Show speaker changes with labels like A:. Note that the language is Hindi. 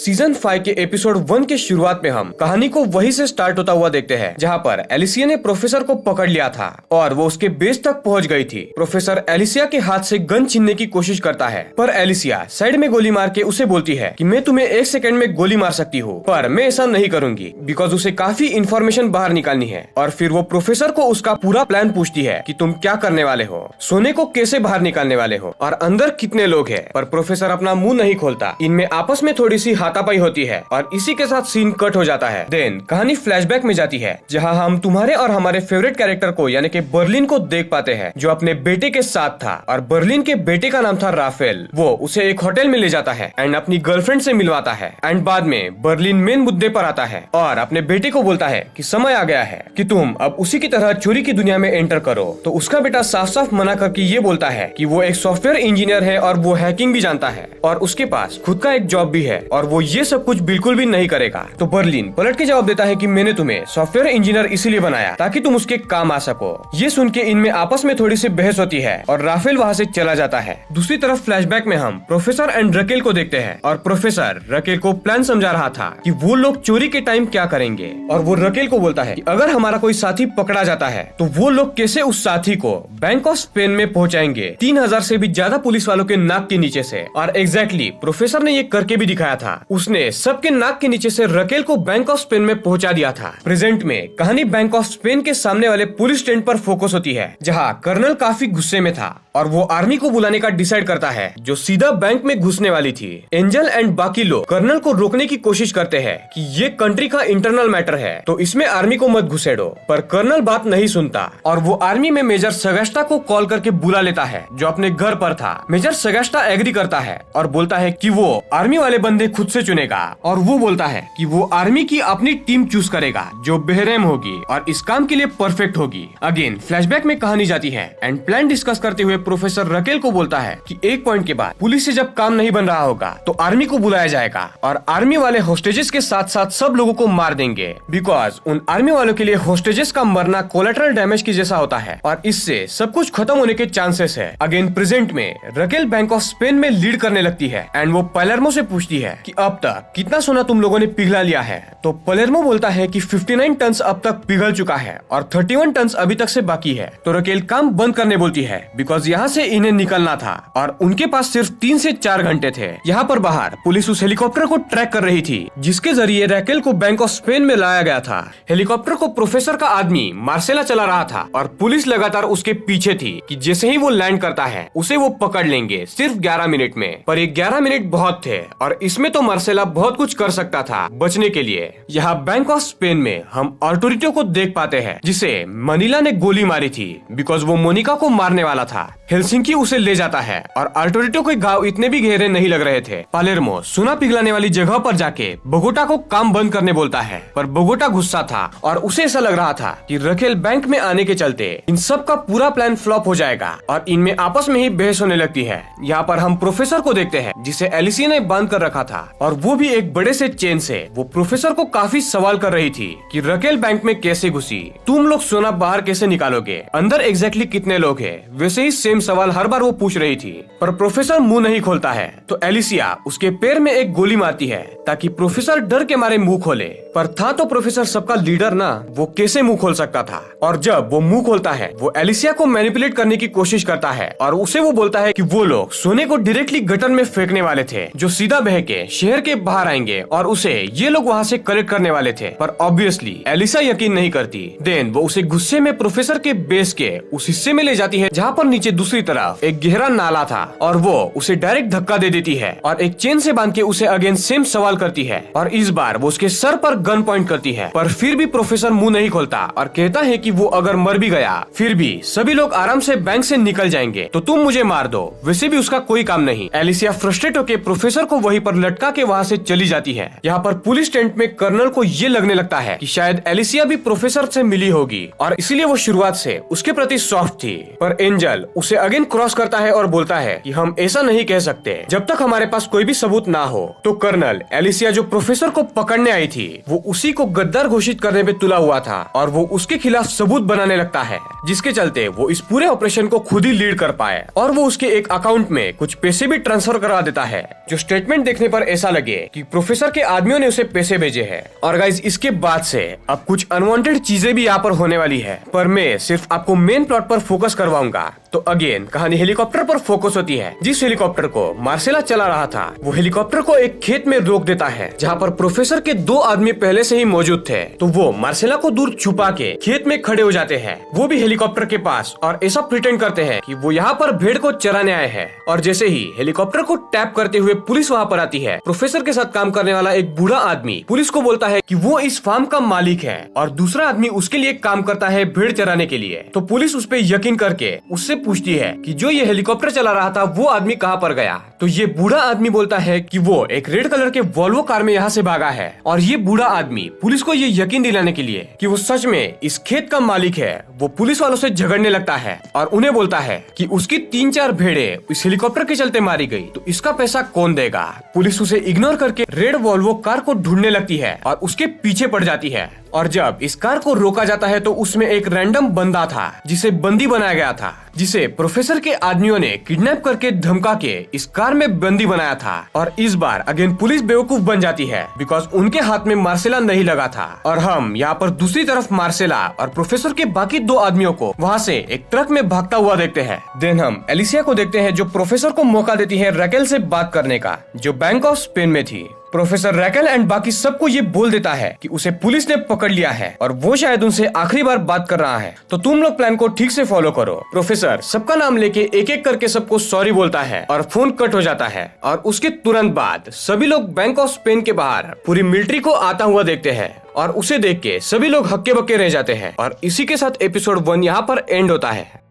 A: सीजन 5 के एपिसोड 1 के शुरुआत में हम कहानी को वहीं से स्टार्ट होता हुआ देखते हैं जहाँ पर एलिसिया ने प्रोफेसर को पकड़ लिया था और वो उसके बेस तक पहुँच गई थी। प्रोफेसर एलिसिया के हाथ से गन छीनने की कोशिश करता है, पर एलिसिया साइड में गोली मार के उसे बोलती है कि मैं तुम्हें 1 सेकंड में गोली मार सकती हूँ, पर मैं ऐसा नहीं करूंगी बिकॉज उसे काफी इन्फॉर्मेशन बाहर निकालनी है। और फिर वो प्रोफेसर को उसका पूरा प्लान पूछती है कि तुम क्या करने वाले हो, सोने को कैसे बाहर निकालने वाले हो और अंदर कितने लोग हैं। पर प्रोफेसर अपना मुंह नहीं खोलता। इनमें आपस में थोड़ी सी हाथापाई होती है और इसी के साथ सीन कट हो जाता है। देन कहानी फ्लैशबैक में जाती है जहां हम तुम्हारे और हमारे फेवरेट कैरेक्टर को यानी कि बर्लिन को देख पाते हैं जो अपने बेटे के साथ था और बर्लिन के बेटे का नाम था राफेल। वो उसे एक होटल में ले जाता है एंड अपनी गर्लफ्रेंड से मिलवाता है एंड बाद में बर्लिन मेन मुद्दे पर आता है और अपने बेटे को बोलता है कि समय आ गया है कि तुम अब उसी की तरह चोरी की दुनिया में एंटर करो। तो उसका बेटा साफ साफ मना करके ये बोलता है कि वो एक सॉफ्टवेयर इंजीनियर है और वो हैकिंग भी जानता है और उसके पास खुद का एक जॉब भी है और वो ये सब कुछ बिल्कुल भी नहीं करेगा। तो बर्लिन पलट के जवाब देता है कि मैंने तुम्हें सॉफ्टवेयर इंजीनियर इसीलिए बनाया ताकि तुम उसके काम आ सको। ये सुन के इनमें आपस में थोड़ी सी बहस होती है और राफेल वहाँ से चला जाता है। दूसरी तरफ फ्लैशबैक में हम प्रोफेसर एंड रकेल को देखते हैं और प्रोफेसर रकेल को प्लान समझा रहा था कि वो लोग चोरी के टाइम क्या करेंगे और वो रकेल को बोलता है कि अगर हमारा कोई साथी पकड़ा जाता है तो वो लोग कैसे उस साथी को बैंक ऑफ स्पेन में पहुंचाएंगे 3000 से भी ज्यादा पुलिस वालों के नाक के नीचे से। और एग्जैक्टली प्रोफेसर ने ये करके भी दिखाया था। उसने सबके नाक के नीचे से रकेल को बैंक ऑफ स्पेन में पहुंचा दिया था। प्रेजेंट में कहानी बैंक ऑफ स्पेन के सामने वाले पुलिस स्टैंड पर फोकस होती है जहां कर्नल काफी गुस्से में था और वो आर्मी को बुलाने का डिसाइड करता है जो सीधा बैंक में घुसने वाली थी। एंजल एंड बाकी लोग कर्नल को रोकने की कोशिश करते हैं कि ये कंट्री का इंटरनल मैटर है तो इसमें आर्मी को मत घुसेड़ो, पर कर्नल बात नहीं सुनता और वो आर्मी में मेजर सगस्टा को कॉल करके बुला लेता है जो अपने घर पर था। मेजर सगस्टा एग्री करता है और बोलता है कि वो आर्मी वाले बंदे खुद से चुनेगा और वो बोलता है कि वो आर्मी की अपनी टीम चूज करेगा जो बेहरम होगी और इस काम के लिए परफेक्ट होगी। अगेन फ्लैशबैक में कहानी जाती है एंड प्लान डिस्कस करते हुए प्रोफेसर रकेल को बोलता है कि एक पॉइंट के बाद पुलिस से जब काम नहीं बन रहा होगा तो आर्मी को बुलाया जाएगा और आर्मी वाले होस्टेजेस के साथ साथ सब लोगों को मार देंगे बिकॉज उन आर्मी वालों के लिए होस्टेजेस का मरना कोलेटरल डैमेज की जैसा होता है और इससे सब कुछ खत्म होने के चांसेस है। अगेन प्रेजेंट में रकेल बैंक ऑफ स्पेन में लीड करने लगती है एंड वो पलेर्मो से पूछती है कि अब तक कितना सोना तुम लोगों ने पिघला लिया है। तो पलेर्मो बोलता है कि 59 टन अब तक पिघल चुका है और 31 टन अभी तक से बाकी है। तो रकेल काम बंद करने बोलती है बिकॉज यहाँ से इन्हें निकलना था और उनके पास सिर्फ 3 से 4 घंटे थे। यहाँ पर बाहर पुलिस उस हेलीकॉप्टर को ट्रैक कर रही थी जिसके जरिए रकेल को बैंक ऑफ स्पेन में लाया गया था। हेलीकॉप्टर को प्रोफेसर का आदमी मार्सेला चला रहा था और पुलिस लगातार उसके पीछे थी कि जैसे ही वो लैंड करता है उसे वो पकड़ लेंगे सिर्फ 11 मिनट में। पर ये 11 मिनट बहुत थे और इसमें तो मार्सेला बहुत कुछ कर सकता था बचने के लिए। यहाँ बैंक ऑफ स्पेन में हम आर्टोरिटो को देख पाते हैं जिसे मनीला ने गोली मारी थी बिकॉज वो मोनिका को मारने वाला था। हेलसिंकी उसे ले जाता है और आर्टोरिटो के घाव इतने भी गहरे नहीं लग रहे थे। पालेर्मो सोना पिघलाने वाली जगह पर जाके बोगोटा को काम बंद करने बोलता है पर बोगोटा गुस्सा था और उसे ऐसा लग रहा था कि रकेल बैंक में आने के चलते इन सब का पूरा प्लान फ्लॉप हो जाएगा और इनमें आपस में ही बहस होने लगती है। यहाँ पर हम प्रोफेसर को देखते हैं जिसे एलिसिया ने बांध कर रखा था और वो भी एक बड़े से चेन से। वो प्रोफेसर को काफी सवाल कर रही थी कि रकेल बैंक में कैसे घुसी, तुम लोग सोना बाहर कैसे निकालोगे, अंदर एग्जैक्टली कितने लोग हैं। वैसे ही सेम सवाल हर बार वो पूछ रही थी पर प्रोफेसर मुंह नहीं खोलता है। तो एलिसिया उसके पैर में एक गोली मारती है ताकि प्रोफेसर डर के मारे मुंह खोले। पर था तो प्रोफेसर सबका लीडर ना, वो कैसे मुंह खोल सकता था। और जब वो मुंह खोलता है वो एलिसिया को मैनिपुलेट करने की कोशिश करता है और उसे वो बोलता है कि वो लोग सोने को डायरेक्टली गटर में फेंकने वाले थे जो सीधा बह के शहर के बाहर आएंगे और उसे ये लोग वहाँ से कलेक्ट करने वाले थे। पर ऑब्वियसली एलिसा यकीन नहीं करती। देन वो उसे गुस्से में प्रोफेसर के बेस के उस हिस्से में ले जाती है जहाँ पर नीचे दूसरी तरफ एक गहरा नाला था और वो उसे डायरेक्ट धक्का दे देती है और एक चेन से बांध के उसे अगेन सेम सवाल करती है और इस बार वो उसके सर पर गन पॉइंट करती है। पर फिर भी प्रोफेसर मुंह नहीं खोलता और कहता है कि वो अगर मर भी गया फिर भी सभी लोग आराम से बैंक से निकल जाएंगे तो तुम मुझे मार दो, वैसे भी उसका कोई काम नहीं। एलिसिया फ्रस्ट्रेट होकर प्रोफेसर को वहीं पर लटका के वहाँ से चली जाती है। यहाँ पर पुलिस टेंट में कर्नल को ये लगने लगता है कि शायद एलिसिया भी प्रोफेसर से मिली होगी और इसीलिए वो शुरुआत से उसके प्रति सॉफ्ट थी। पर एंजल उसे उसे अगेन क्रॉस करता है और बोलता है कि हम ऐसा नहीं कह सकते जब तक हमारे पास कोई भी सबूत ना हो। तो कर्नल एलिसिया जो प्रोफेसर को पकड़ने आई थी वो उसी को गद्दार घोषित करने पे तुला हुआ था और वो उसके खिलाफ सबूत बनाने लगता है, जिसके चलते वो इस पूरे ऑपरेशन को खुद ही लीड कर पाए और वो उसके एक अकाउंट में कुछ पैसे भी ट्रांसफर करवा देता है, जो स्टेटमेंट देखने पर ऐसा लगे कि प्रोफेसर के आदमियों ने उसे पैसे भेजे हैं। और गाइस इसके बाद से अब कुछ अनवांटेड चीजें भी यहाँ पर होने वाली है, पर मैं सिर्फ आपको मेन प्लॉट पर फोकस करवाऊंगा। तो अगेन कहानी हेलीकॉप्टर पर फोकस होती है। जिस हेलीकॉप्टर को मार्सेला चला रहा था वो हेलीकॉप्टर को एक खेत में रोक देता है जहाँ पर प्रोफेसर के 2 आदमी पहले से ही मौजूद थे। तो वो मार्सेला को दूर छुपा के खेत में खड़े हो जाते हैं, वो भी हेलीकॉप्टर के पास, और ऐसा प्रिटेंड करते हैं कि वो यहाँ पर भेड़ को चराने आए हैं। और जैसे ही हेलीकॉप्टर को टैप करते हुए पुलिस वहाँ पर आती है, प्रोफेसर के साथ काम करने वाला एक बूढ़ा आदमी पुलिस को बोलता है कि वो इस फार्म का मालिक है और दूसरा आदमी उसके लिए काम करता है भेड़ चराने के लिए। तो पुलिस उस पर यकीन करके उससे पूछती है कि जो ये हेलीकॉप्टर चला रहा था वो आदमी कहाँ पर गया। तो ये बूढ़ा आदमी बोलता है कि वो एक रेड कलर के वॉल्वो कार में यहाँ से भागा है। और ये बूढ़ा आदमी पुलिस को ये यकीन दिलाने के लिए कि वो सच में इस खेत का मालिक है, वो पुलिस वालों से झगड़ने लगता है और उन्हें बोलता है कि उसकी 3-4 भेड़ें इस हेलीकॉप्टर के चलते मारी गई, तो इसका पैसा कौन देगा। पुलिस उसे इग्नोर करके रेड वॉल्वो कार को ढूंढने लगती है और उसके पीछे पड़ जाती है। और जब इस कार को रोका जाता है तो उसमें एक रैंडम बंदा था जिसे बंदी बनाया गया था, जिसे प्रोफेसर के आदमियों ने किडनैप करके धमका के इस कार में बंदी बनाया था। और इस बार अगेन पुलिस बेवकूफ बन जाती है बिकॉज उनके हाथ में मार्सेला नहीं लगा था। और हम यहाँ पर दूसरी तरफ मार्सेला और प्रोफेसर के बाकी 2 आदमियों को वहाँ से एक ट्रक में भागता हुआ देखते हैं। देन हम एलिसिया को देखते हैं जो प्रोफेसर को मौका देती है रैकेल से बात करने का, जो बैंक ऑफ स्पेन में थी। प्रोफेसर रैकेल एंड बाकी सबको ये बोल देता है कि उसे पुलिस ने पकड़ लिया है और वो शायद उनसे आखिरी बार बात कर रहा है, तो तुम लोग प्लान को ठीक से फॉलो करो। प्रोफेसर सबका नाम लेके एक एक करके सबको सॉरी बोलता है और फोन कट हो जाता है। और उसके तुरंत बाद सभी लोग बैंक ऑफ स्पेन के बाहर पूरी मिलिट्री को आता हुआ देखते हैं और उसे देख के सभी लोग हक्के बक्के रह जाते हैं। और इसी के साथ एपिसोड 1 यहाँ पर एंड होता है।